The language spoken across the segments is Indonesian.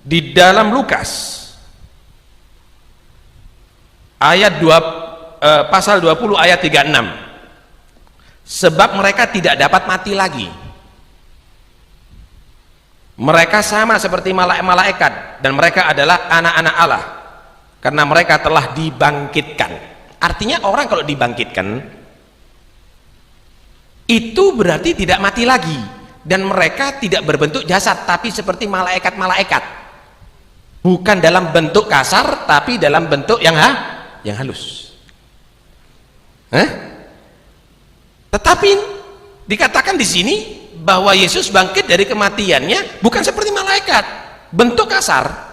Di dalam Lukas pasal 20 ayat 36, sebab mereka tidak dapat mati lagi, mereka sama seperti malaikat dan mereka adalah anak-anak Allah karena mereka telah dibangkitkan. Artinya orang kalau dibangkitkan itu berarti tidak mati lagi, dan mereka tidak berbentuk jasad tapi seperti malaikat-malaikat, bukan dalam bentuk kasar tapi dalam bentuk yang halus. Tetapi dikatakan di sini bahwa Yesus bangkit dari kematiannya bukan seperti malaikat, bentuk kasar.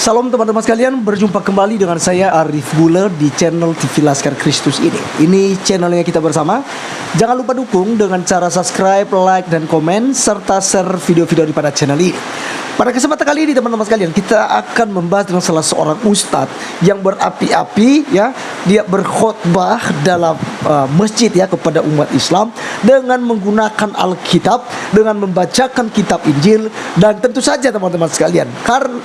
Salam teman-teman sekalian, berjumpa kembali dengan saya Arif Buller di channel TV Laskar Kristus ini. Ini channelnya kita bersama. Jangan lupa dukung dengan cara subscribe, like, dan komen, serta share video-video daripada channel ini. Pada kesempatan kali ini teman-teman sekalian, kita akan membahas dengan salah seorang ustadz yang berapi-api ya. Dia berkhotbah dalam masjid ya kepada umat Islam dengan menggunakan Alkitab, dengan membacakan kitab Injil. Dan tentu saja teman-teman sekalian, karena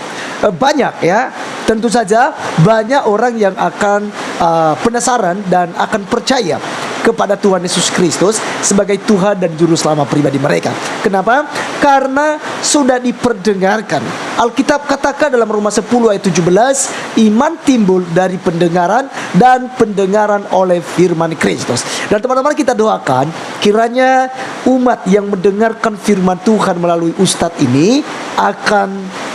banyak ya, tentu saja banyak orang yang akan penasaran dan akan percaya kepada Tuhan Yesus Kristus sebagai Tuhan dan Juru Selamat pribadi mereka. Kenapa? Karena sudah diperdengarkan. Alkitab katakan dalam Roma 10 ayat 17, iman timbul dari pendengaran dan pendengaran oleh firman Kristus. Dan teman-teman, kita doakan kiranya umat yang mendengarkan firman Tuhan melalui ustadz ini akan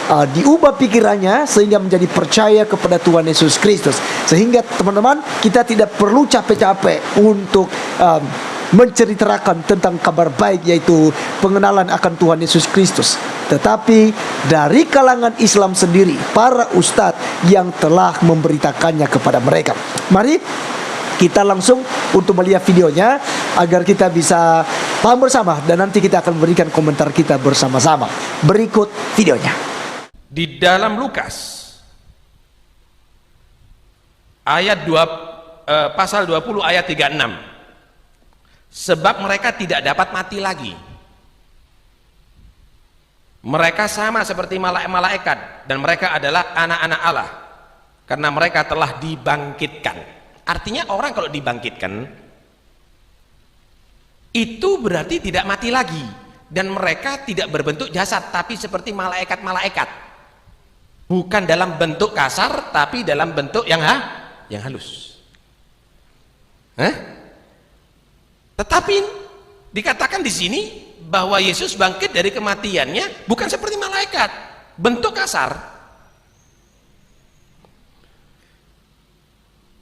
diubah pikirannya sehingga menjadi percaya kepada Tuhan Yesus Kristus, sehingga teman-teman kita tidak perlu capek-capek untuk menceritakan tentang kabar baik, yaitu pengenalan akan Tuhan Yesus Kristus, tetapi dari kalangan Islam sendiri, para ustadz yang telah memberitakannya kepada mereka. Mari kita langsung untuk melihat videonya agar kita bisa paham bersama, dan nanti kita akan memberikan komentar kita bersama-sama. Berikut videonya. Di dalam Lukas pasal 20 ayat 36, sebab mereka tidak dapat mati lagi, mereka sama seperti malaikat dan mereka adalah anak-anak Allah karena mereka telah dibangkitkan. Artinya orang kalau dibangkitkan itu berarti tidak mati lagi, dan mereka tidak berbentuk jasad tapi seperti malaikat-malaikat, bukan dalam bentuk kasar tapi dalam bentuk yang halus. Tetapi dikatakan di sini bahwa Yesus bangkit dari kematiannya bukan seperti malaikat, bentuk kasar.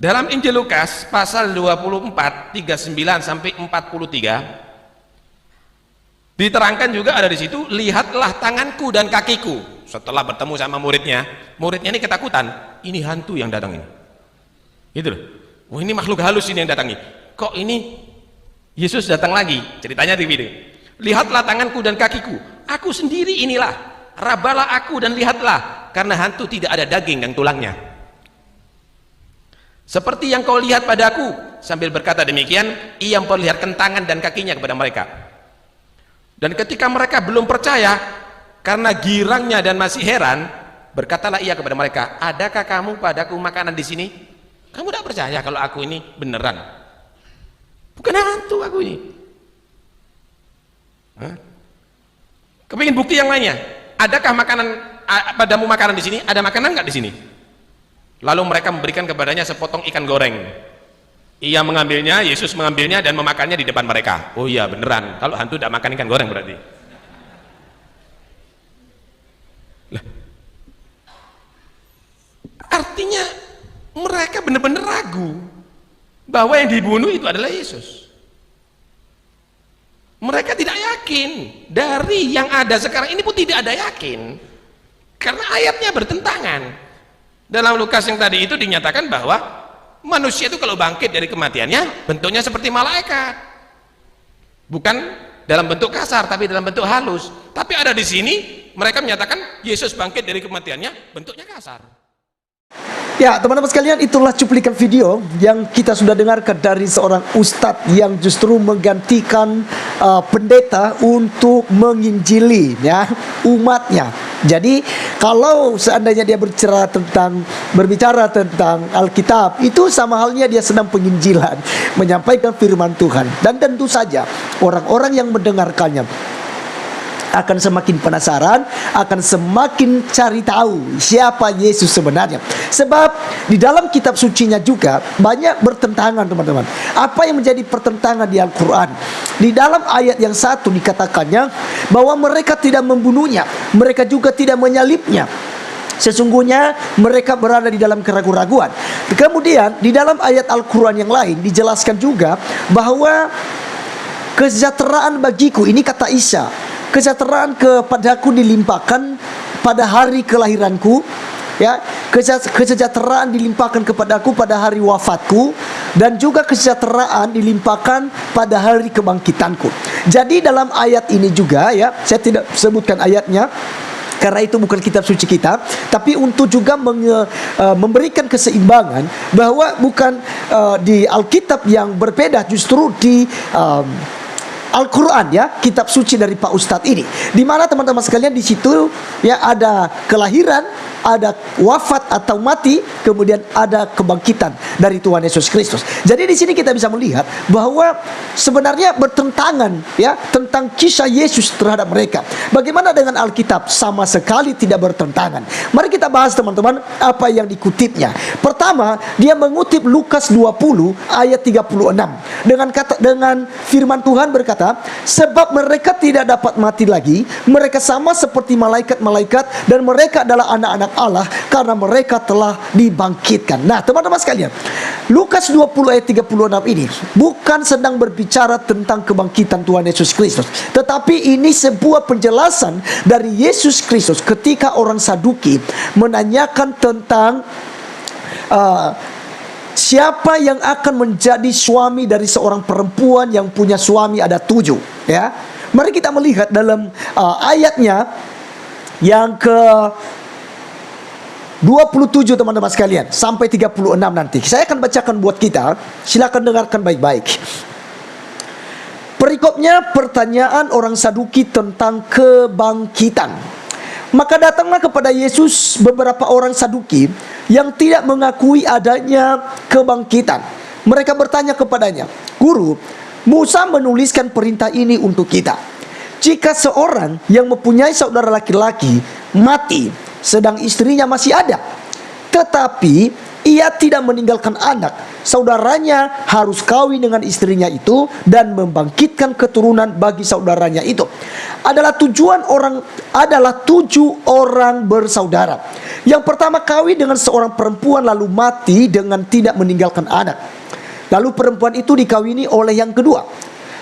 Dalam Injil Lukas pasal 24 39 sampai 43 diterangkan juga ada di situ, lihatlah tanganku dan kakiku. Setelah bertemu sama muridnya ini ketakutan, ini hantu yang datang ini. Gitu loh. Oh, ini makhluk halus ini yang datangi. Kok ini Yesus datang lagi? Ceritanya di video. Lihatlah tanganku dan kakiku, aku sendiri inilah. Rabalah aku dan lihatlah, karena hantu tidak ada daging dan tulangnya. Seperti yang kau lihat padaku. Sambil berkata demikian, ia memperlihatkan tangan dan kakinya kepada mereka. Dan ketika mereka belum percaya karena girangnya dan masih heran, berkatalah ia kepada mereka, adakah kamu padaku makanan di sini? Kamu tidak percaya kalau aku ini beneran? Bukan hantu aku ini. Kepingin bukti yang lainnya? Adakah padamu makanan di sini? Ada makanan nggak di sini? Lalu mereka memberikan kepadanya sepotong ikan goreng. Ia mengambilnya, Yesus mengambilnya dan memakannya di depan mereka. Oh iya beneran, kalau hantu tidak makan ikan goreng berarti. Artinya mereka benar-benar ragu bahwa yang dibunuh itu adalah Yesus. Mereka tidak yakin. Dari yang ada sekarang ini pun tidak ada yakin, karena ayatnya bertentangan. Dalam Lukas yang tadi itu dinyatakan bahwa Manusia itu kalau bangkit dari kematiannya bentuknya seperti malaikat, bukan dalam bentuk kasar tapi dalam bentuk halus. Tapi ada di sini mereka menyatakan Yesus bangkit dari kematiannya bentuknya kasar. Ya, teman-teman sekalian, itulah cuplikan video yang kita sudah dengarkan dari seorang ustadz yang justru menggantikan pendeta untuk menginjili ya umatnya. Jadi kalau seandainya dia berbicara tentang Alkitab, itu sama halnya dia sedang penginjilan, menyampaikan firman Tuhan. Dan tentu saja orang-orang yang mendengarkannya akan semakin penasaran, akan semakin cari tahu siapa Yesus sebenarnya. Sebab di dalam kitab sucinya juga banyak bertentangan, teman-teman. Apa yang menjadi pertentangan di Al-Quran? Di dalam ayat yang satu dikatakannya bahwa mereka tidak membunuhnya, mereka juga tidak menyalibnya. Sesungguhnya mereka berada di dalam keraguan-raguan. Kemudian di dalam ayat Al-Quran yang lain dijelaskan juga bahwa kesejahteraan bagiku, ini kata Isa, kesejahteraan kepadaku dilimpahkan pada hari kelahiranku, ya, kesejahteraan dilimpahkan kepadaku pada hari wafatku, dan juga kesejahteraan dilimpahkan pada hari kebangkitanku. Jadi dalam ayat ini juga, ya, saya tidak sebutkan ayatnya karena itu bukan kitab suci kita, tapi untuk juga memberikan keseimbangan bahwa bukan di Alkitab yang berbeda, justru di Al-Quran, ya, kitab suci dari Pak Ustadz ini, di mana teman-teman sekalian di situ ya ada kelahiran, ada wafat atau mati, kemudian ada kebangkitan dari Tuhan Yesus Kristus. Jadi di sini kita bisa melihat bahwa sebenarnya bertentangan ya tentang kisah Yesus terhadap mereka. Bagaimana dengan Alkitab? Sama sekali tidak bertentangan. Mari kita bahas, teman-teman, apa yang dikutipnya. Pertama, dia mengutip Lukas 20 ayat 36 dengan firman Tuhan berkata, sebab mereka tidak dapat mati lagi, mereka sama seperti malaikat-malaikat, dan mereka adalah anak-anak Allah karena mereka telah dibangkitkan. Nah, teman-teman sekalian, Lukas 20 ayat 36 ini bukan sedang berbicara tentang kebangkitan Tuhan Yesus Kristus, tetapi ini sebuah penjelasan dari Yesus Kristus ketika orang Saduki menanyakan tentang siapa yang akan menjadi suami dari seorang perempuan yang punya suami ada 7, ya. Mari kita melihat dalam ayatnya yang ke 27, teman-teman sekalian, sampai 36 nanti. Saya akan bacakan buat kita. Silakan dengarkan baik-baik. Perikopnya pertanyaan orang Saduki tentang kebangkitan. Maka datanglah kepada Yesus beberapa orang Saduki yang tidak mengakui adanya kebangkitan. Mereka bertanya kepadanya, "Guru, Musa menuliskan perintah ini untuk kita. Jika seorang yang mempunyai saudara laki-laki mati sedang istrinya masih ada, tetapi ia tidak meninggalkan anak, saudaranya harus kawin dengan istrinya itu dan membangkitkan keturunan bagi saudaranya itu. Adalah 7 orang bersaudara. Yang pertama kawin dengan seorang perempuan lalu mati dengan tidak meninggalkan anak. Lalu perempuan itu dikawini oleh yang kedua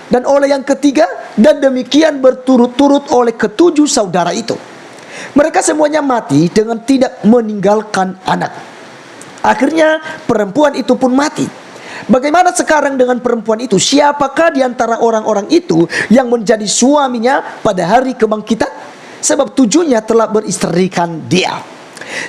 dan oleh yang ketiga, dan demikian berturut-turut oleh ke-7 saudara itu. Mereka semuanya mati dengan tidak meninggalkan anak. Akhirnya perempuan itu pun mati. Bagaimana sekarang dengan perempuan itu? Siapakah di antara orang-orang itu yang menjadi suaminya pada hari kebangkitan? Sebab 7-nya telah beristrikan dia."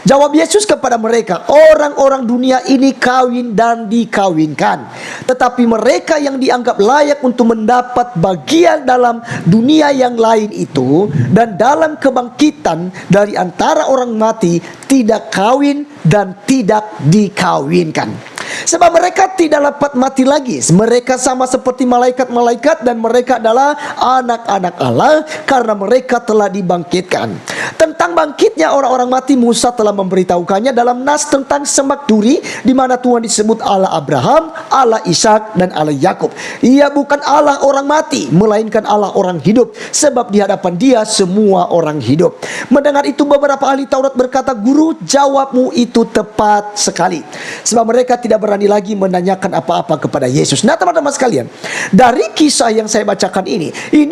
Jawab Yesus kepada mereka, "Orang-orang dunia ini kawin dan dikawinkan, tetapi mereka yang dianggap layak untuk mendapat bagian dalam dunia yang lain itu dan dalam kebangkitan dari antara orang mati tidak kawin dan tidak dikawinkan. Sebab mereka tidak dapat mati lagi. Mereka sama seperti malaikat-malaikat dan mereka adalah anak-anak Allah karena mereka telah dibangkitkan." Tentang bangkitnya orang-orang mati, Musa telah memberitahukannya dalam nas tentang semak duri, di mana Tuhan disebut Allah Abraham, Allah Ishak, dan Allah Yakub. Ia bukan Allah orang mati, melainkan Allah orang hidup, sebab di hadapan Dia semua orang hidup. Mendengar itu beberapa ahli Taurat berkata, "Guru, jawabmu itu tepat sekali." Sebab mereka tidak berani lagi menanyakan apa-apa kepada Yesus. Nah, teman-teman sekalian, dari kisah yang saya bacakan ini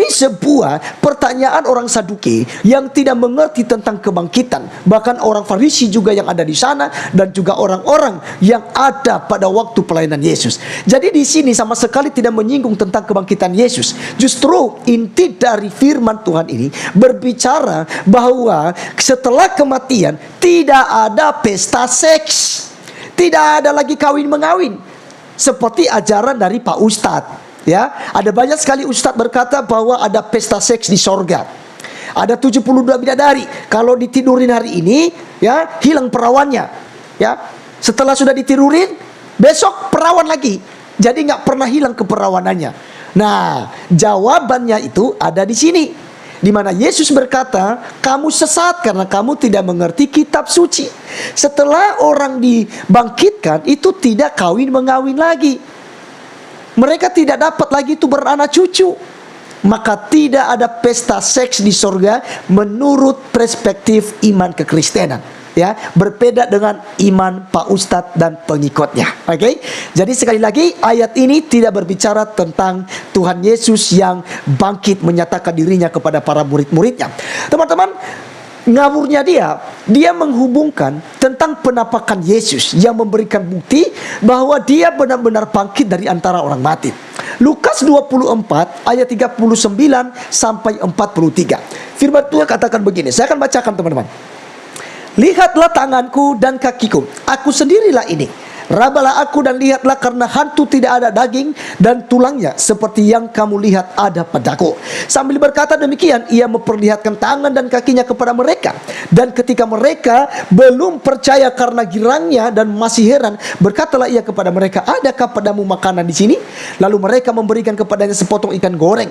sebuah pertanyaan orang Saduki yang tidak mengerti tentang tentang kebangkitan. Bahkan orang Farisi juga yang ada di sana dan juga orang-orang yang ada pada waktu pelayanan Yesus. Jadi di sini sama sekali tidak menyinggung tentang kebangkitan Yesus. Justru inti dari firman Tuhan ini berbicara bahwa setelah kematian tidak ada pesta seks. Tidak ada lagi kawin mengawin seperti ajaran dari Pak Ustadz. Ya, ada banyak sekali ustadz berkata bahwa ada pesta seks di sorga. Ada 72 bidadari. Kalau ditidurin hari ini, ya hilang perawannya. Ya, setelah sudah ditidurin, besok perawan lagi. Jadi nggak pernah hilang keperawanannya. Nah, jawabannya itu ada di sini, di mana Yesus berkata, kamu sesat karena kamu tidak mengerti kitab suci. Setelah orang dibangkitkan, itu tidak kawin mengawin lagi. Mereka tidak dapat lagi itu beranak cucu. Maka tidak ada pesta seks di sorga menurut perspektif iman kekristenan. Ya, berbeda dengan iman Pak Ustadz dan pengikutnya. Oke? Jadi sekali lagi ayat ini tidak berbicara tentang Tuhan Yesus yang bangkit menyatakan dirinya kepada para murid-muridnya. Teman-teman, ngawurnya dia menghubungkan tentang penampakan Yesus yang memberikan bukti bahwa dia benar-benar bangkit dari antara orang mati. Lukas 24 ayat 39 sampai 43. Firman Tuhan katakan begini, saya akan bacakan teman-teman. Lihatlah tanganku dan kakiku, aku sendirilah ini. Rabalah aku dan lihatlah, karena hantu tidak ada daging dan tulangnya seperti yang kamu lihat ada padaku. Sambil berkata demikian, ia memperlihatkan tangan dan kakinya kepada mereka. Dan ketika mereka belum percaya karena girangnya dan masih heran, berkatalah ia kepada mereka, adakah padamu makanan di sini? Lalu mereka memberikan kepadanya sepotong ikan goreng.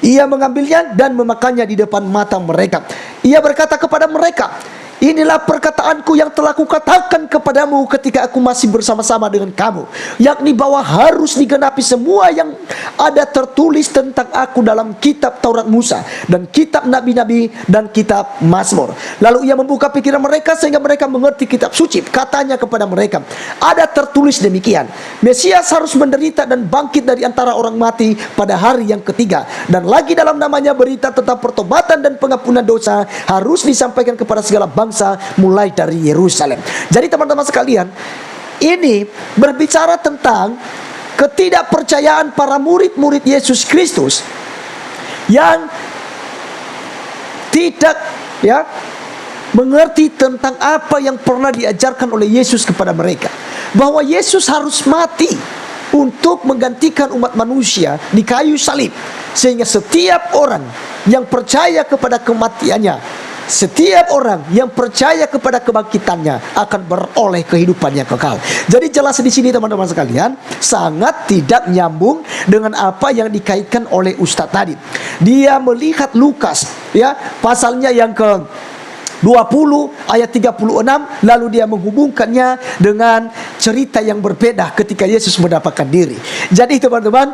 Ia mengambilnya dan memakannya di depan mata mereka. Ia berkata kepada mereka, inilah perkataanku yang telah kukatakan kepadamu ketika aku masih bersama-sama dengan kamu, yakni bahwa harus digenapi semua yang ada tertulis tentang aku dalam kitab Taurat Musa dan kitab Nabi-Nabi dan kitab Mazmur. Lalu ia membuka pikiran mereka sehingga mereka mengerti kitab suci. Katanya kepada mereka, ada tertulis demikian, Mesias harus menderita dan bangkit dari antara orang mati pada hari yang ketiga, dan lagi dalam namanya berita tentang pertobatan dan pengampunan dosa harus disampaikan kepada segala bangsa mulai dari Yerusalem. Jadi teman-teman sekalian, ini berbicara tentang ketidakpercayaan para murid-murid Yesus Kristus yang tidak mengerti tentang apa yang pernah diajarkan oleh Yesus kepada mereka, bahwa Yesus harus mati untuk menggantikan umat manusia di kayu salib, sehingga setiap orang yang percaya kepada kematiannya, setiap orang yang percaya kepada kebangkitannya akan beroleh kehidupan yang kekal. Jadi jelas di sini teman-teman sekalian, sangat tidak nyambung dengan apa yang dikaitkan oleh Ustadz tadi. Dia melihat Lukas pasalnya yang ke 20 ayat 36, lalu dia menghubungkannya dengan cerita yang berbeda ketika Yesus mendapatkan diri. Jadi teman-teman,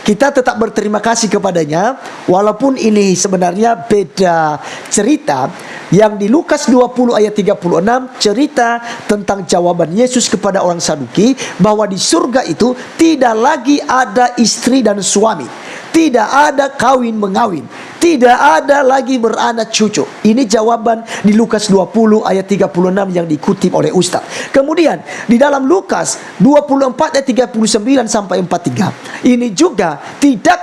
kita tetap berterima kasih kepadanya, walaupun ini sebenarnya beda cerita. Yang di Lukas 20 ayat 36 cerita tentang jawaban Yesus kepada orang Saduki, bahwa di surga itu tidak lagi ada istri dan suami, tidak ada kawin mengawin, tidak ada lagi beranak cucu. Ini jawaban di Lukas 20 ayat 36 yang dikutip oleh Ustadz. Kemudian di dalam Lukas 24 ayat 39 sampai 43, ini juga tidak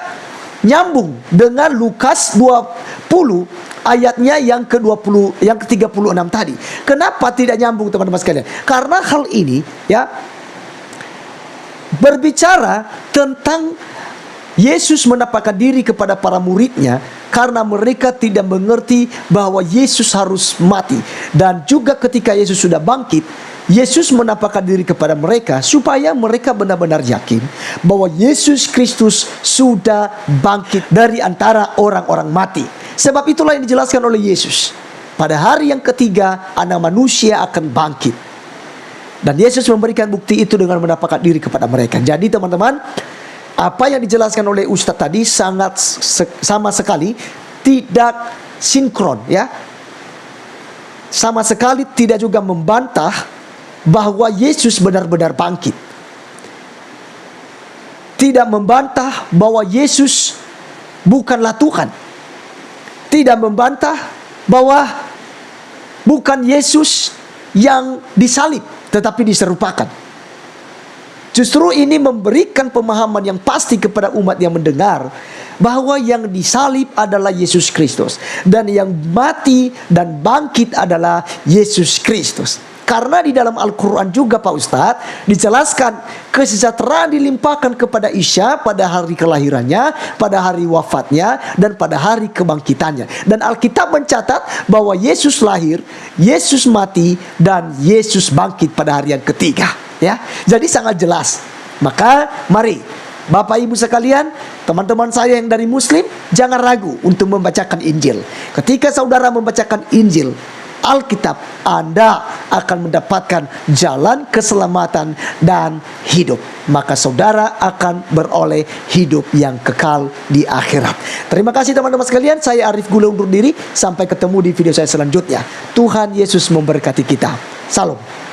nyambung dengan Lukas 20 ayatnya yang ke-20, yang ke-36 tadi. Kenapa tidak nyambung teman-teman sekalian? Karena hal ini berbicara tentang Yesus menampakkan diri kepada para muridnya karena mereka tidak mengerti bahwa Yesus harus mati. Dan juga ketika Yesus sudah bangkit, Yesus menampakkan diri kepada mereka supaya mereka benar-benar yakin bahwa Yesus Kristus sudah bangkit dari antara orang-orang mati. Sebab itulah yang dijelaskan oleh Yesus, pada hari yang ketiga anak manusia akan bangkit. Dan Yesus memberikan bukti itu dengan menampakkan diri kepada mereka. Jadi teman-teman, apa yang dijelaskan oleh Ustadz tadi sangat sama sekali tidak sinkron, sama sekali tidak juga membantah bahwa Yesus benar-benar bangkit. Tidak membantah bahwa Yesus bukanlah Tuhan. Tidak membantah bahwa bukan Yesus yang disalib, tetapi diserupakan. Justru ini memberikan pemahaman yang pasti kepada umat yang mendengar bahwa yang disalib adalah Yesus Kristus dan yang mati dan bangkit adalah Yesus Kristus. Karena di dalam Al-Quran juga Pak Ustadz dijelaskan kesejahteraan dilimpahkan kepada Isa pada hari kelahirannya, pada hari wafatnya, dan pada hari kebangkitannya. Dan Alkitab mencatat bahwa Yesus lahir, Yesus mati, dan Yesus bangkit pada hari yang ketiga. Ya, jadi sangat jelas. Maka mari Bapak Ibu sekalian, teman-teman saya yang dari Muslim, jangan ragu untuk membacakan Injil. Ketika saudara membacakan Injil, Alkitab, Anda akan mendapatkan jalan keselamatan dan hidup. Maka saudara akan beroleh hidup yang kekal di akhirat. Terima kasih teman-teman sekalian. Saya Arif Gula undur diri. Sampai ketemu di video saya selanjutnya. Tuhan Yesus memberkati kita. Salam.